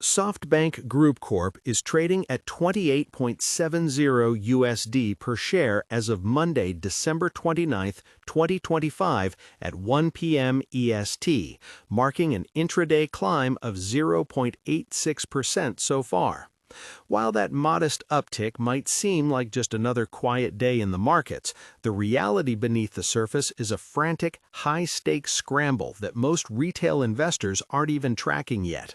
SoftBank Group Corp is trading at 28.70 USD per share as of Monday, December 29, 2025 at 1 p.m. EST, marking an intraday climb of 0.86% so far. While that modest uptick might seem like just another quiet day in the markets, the reality beneath the surface is a frantic, high-stakes scramble that most retail investors aren't even tracking yet.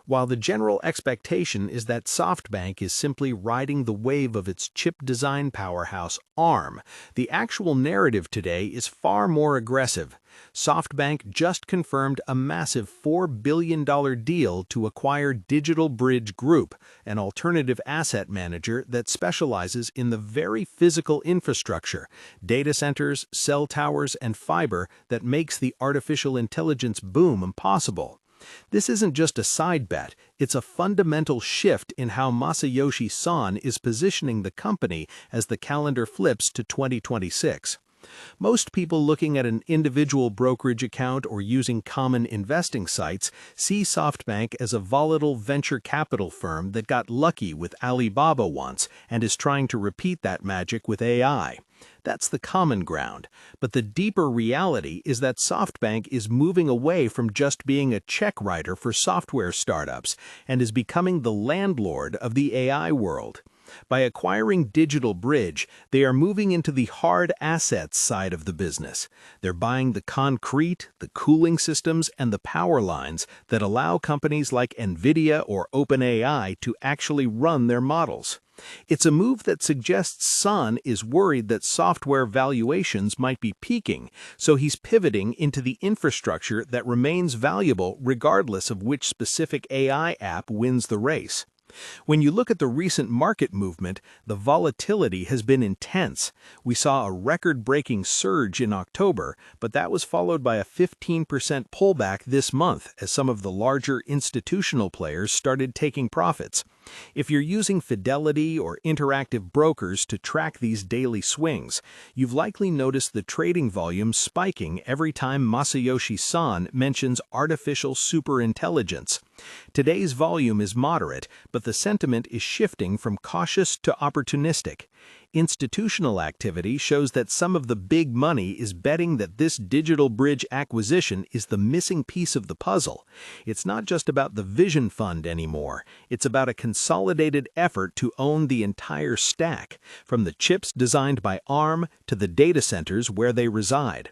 While the general expectation is that SoftBank is simply riding the wave of its chip design powerhouse, Arm, the actual narrative today is far more aggressive. SoftBank just confirmed a massive $4 billion deal to acquire DigitalBridge Group, an alternative asset manager that specializes in the very physical infrastructure, data centers, cell towers, and fiber that makes the artificial intelligence boom possible. This isn't just a side bet, it's a fundamental shift in how Masayoshi Son is positioning the company as the calendar flips to 2026. Most people looking at an individual brokerage account or using common investing sites see SoftBank as a volatile venture capital firm that got lucky with Alibaba once and is trying to repeat that magic with AI. That's the common ground, but the deeper reality is that SoftBank is moving away from just being a check writer for software startups and is becoming the landlord of the AI world. By acquiring DigitalBridge, they are moving into the hard assets side of the business. They're buying the concrete, the cooling systems, and the power lines that allow companies like NVIDIA or OpenAI to actually run their models. It's a move that suggests Son is worried that software valuations might be peaking, so he's pivoting into the infrastructure that remains valuable regardless of which specific AI app wins the race. When you look at the recent market movement, the volatility has been intense. We saw a record-breaking surge in October, but that was followed by a 15% pullback this month as some of the larger institutional players started taking profits. If you're using Fidelity or Interactive Brokers to track these daily swings, you've likely noticed the trading volume spiking every time Masayoshi Son mentions artificial superintelligence. Today's volume is moderate, but the sentiment is shifting from cautious to opportunistic. Institutional activity shows that some of the big money is betting that this DigitalBridge acquisition is the missing piece of the puzzle. It's not just about the Vision Fund anymore. It's about a consolidated effort to own the entire stack, from the chips designed by Arm to the data centers where they reside.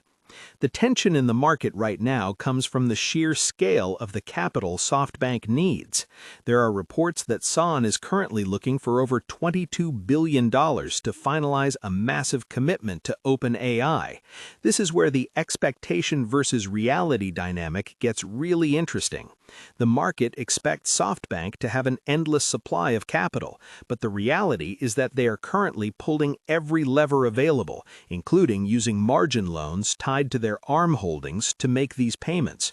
The tension in the market right now comes from the sheer scale of the capital SoftBank needs. There are reports that Son is currently looking for over $22 billion to finalize a massive commitment to OpenAI. This is where the expectation versus reality dynamic gets really interesting. The market expects SoftBank to have an endless supply of capital, but the reality is that they are currently pulling every lever available, including using margin loans tied to their Arm holdings to make these payments.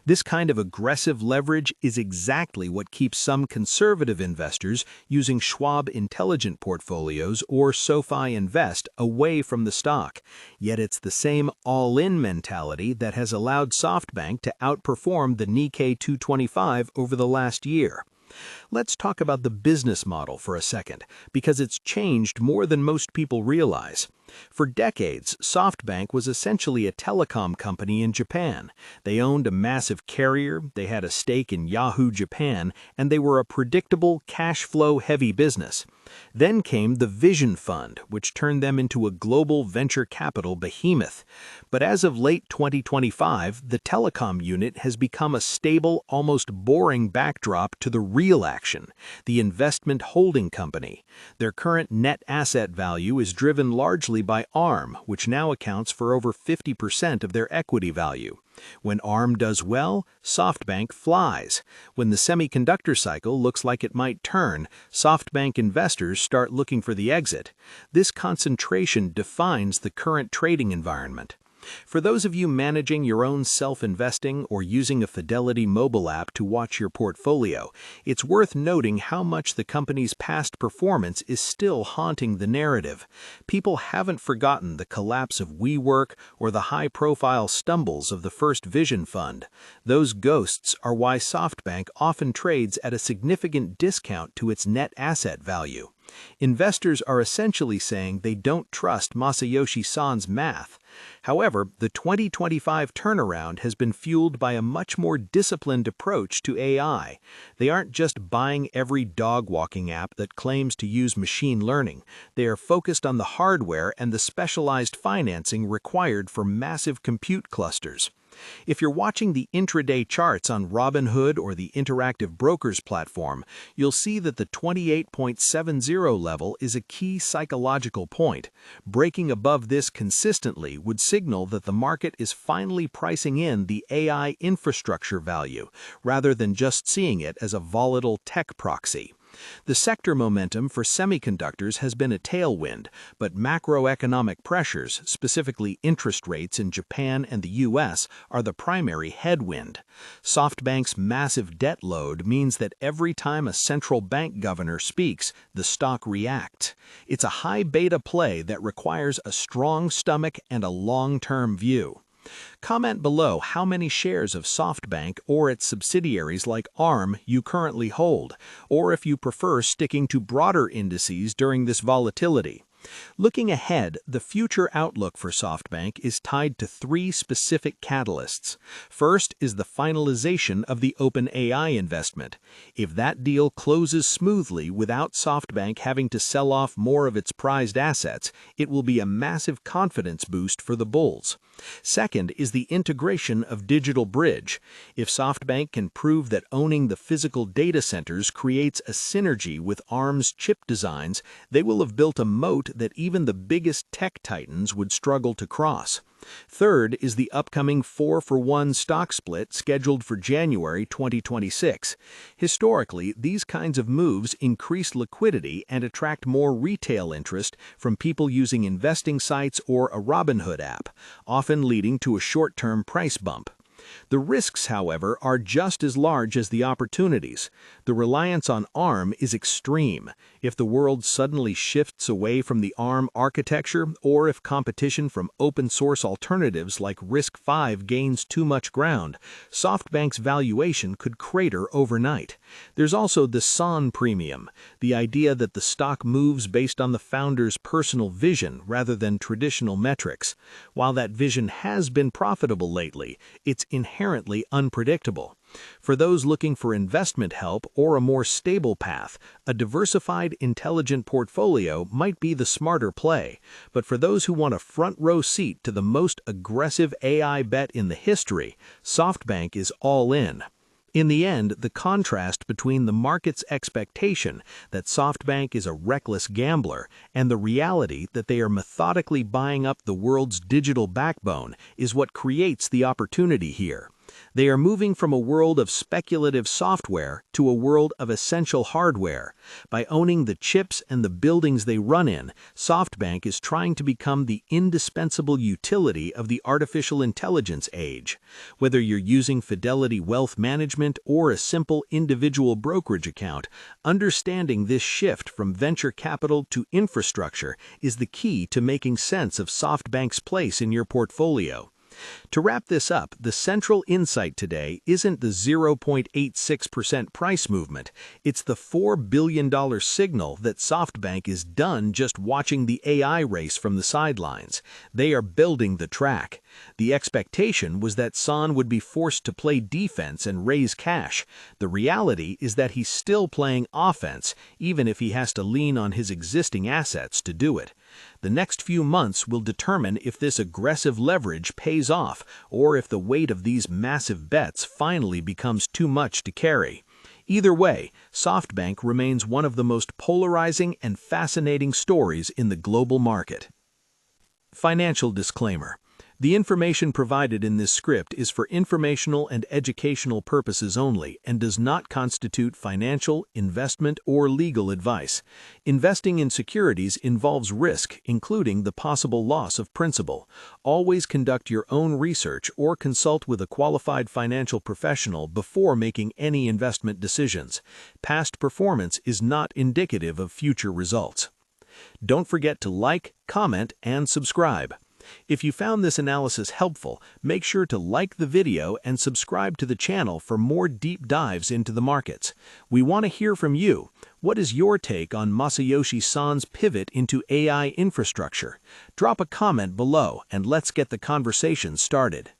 This kind of aggressive leverage is exactly what keeps some conservative investors using Schwab Intelligent Portfolios or SoFi Invest away from the stock. Yet it's the same all-in mentality that has allowed SoftBank to outperform the Nikkei 225 over the last year. Let's talk about the business model for a second, because it's changed more than most people realize. For decades, SoftBank was essentially a telecom company in Japan. They owned a massive carrier, they had a stake in Yahoo Japan, and they were a predictable, cash flow-heavy business. Then came the Vision Fund, which turned them into a global venture capital behemoth. But as of late 2025, the telecom unit has become a stable, almost boring backdrop to the real action, the investment holding company. Their current net asset value is driven largely by Arm, which now accounts for over 50% of their equity value. When Arm does well, SoftBank flies. When the semiconductor cycle looks like it might turn, SoftBank investors start looking for the exit. This concentration defines the current trading environment. For those of you managing your own self-investing or using a Fidelity mobile app to watch your portfolio, it's worth noting how much the company's past performance is still haunting the narrative. People haven't forgotten the collapse of WeWork or the high-profile stumbles of the First Vision Fund. Those ghosts are why SoftBank often trades at a significant discount to its net asset value. Investors are essentially saying they don't trust Masayoshi Son's math. However, the 2025 turnaround has been fueled by a much more disciplined approach to AI. They aren't just buying every dog-walking app that claims to use machine learning. They are focused on the hardware and the specialized financing required for massive compute clusters. If you're watching the intraday charts on Robinhood or the Interactive Brokers platform, you'll see that the 28.70 level is a key psychological point. Breaking above this consistently would signal that the market is finally pricing in the AI infrastructure value, rather than just seeing it as a volatile tech proxy. The sector momentum for semiconductors has been a tailwind, but macroeconomic pressures, specifically interest rates in Japan and the US, are the primary headwind. SoftBank's massive debt load means that every time a central bank governor speaks, the stock reacts. It's a high beta play that requires a strong stomach and a long-term view. Comment below how many shares of SoftBank or its subsidiaries like Arm you currently hold, or if you prefer sticking to broader indices during this volatility. Looking ahead, the future outlook for SoftBank is tied to three specific catalysts. First is the finalization of the OpenAI investment. If that deal closes smoothly without SoftBank having to sell off more of its prized assets, it will be a massive confidence boost for the bulls. Second is the integration of DigitalBridge. If SoftBank can prove that owning the physical data centers creates a synergy with Arm's chip designs, they will have built a moat that even the biggest tech titans would struggle to cross. Third is the upcoming 4-for-1 stock split scheduled for January 2026. Historically, these kinds of moves increase liquidity and attract more retail interest from people using investing sites or a Robinhood app, often leading to a short-term price bump. The risks, however, are just as large as the opportunities. The reliance on Arm is extreme. If the world suddenly shifts away from the Arm architecture, or if competition from open-source alternatives like RISC-V gains too much ground, SoftBank's valuation could crater overnight. There's also the Son premium, the idea that the stock moves based on the founder's personal vision rather than traditional metrics. While that vision has been profitable lately, it's inherently unpredictable. For those looking for investment help or a more stable path, a diversified, intelligent portfolio might be the smarter play. But for those who want a front-row seat to the most aggressive AI bet in the history, SoftBank is all in. In the end, the contrast between the market's expectation that SoftBank is a reckless gambler and the reality that they are methodically buying up the world's digital backbone is what creates the opportunity here. They are moving from a world of speculative software to a world of essential hardware. By owning the chips and the buildings they run in, SoftBank is trying to become the indispensable utility of the artificial intelligence age. Whether you're using Fidelity Wealth Management or a simple individual brokerage account, understanding this shift from venture capital to infrastructure is the key to making sense of SoftBank's place in your portfolio. To wrap this up, the central insight today isn't the 0.86% price movement, it's the $4 billion signal that SoftBank is done just watching the AI race from the sidelines. They are building the track. The expectation was that Son would be forced to play defense and raise cash. The reality is that he's still playing offense, even if he has to lean on his existing assets to do it. The next few months will determine if this aggressive leverage pays off or if the weight of these massive bets finally becomes too much to carry. Either way, SoftBank remains one of the most polarizing and fascinating stories in the global market. Financial disclaimer. The information provided in this script is for informational and educational purposes only and does not constitute financial, investment, or legal advice. Investing in securities involves risk, including the possible loss of principal. Always conduct your own research or consult with a qualified financial professional before making any investment decisions. Past performance is not indicative of future results. Don't forget to like, comment, and subscribe. If you found this analysis helpful, make sure to like the video and subscribe to the channel for more deep dives into the markets. We want to hear from you. What is your take on Masayoshi Son's pivot into AI infrastructure? Drop a comment below and let's get the conversation started.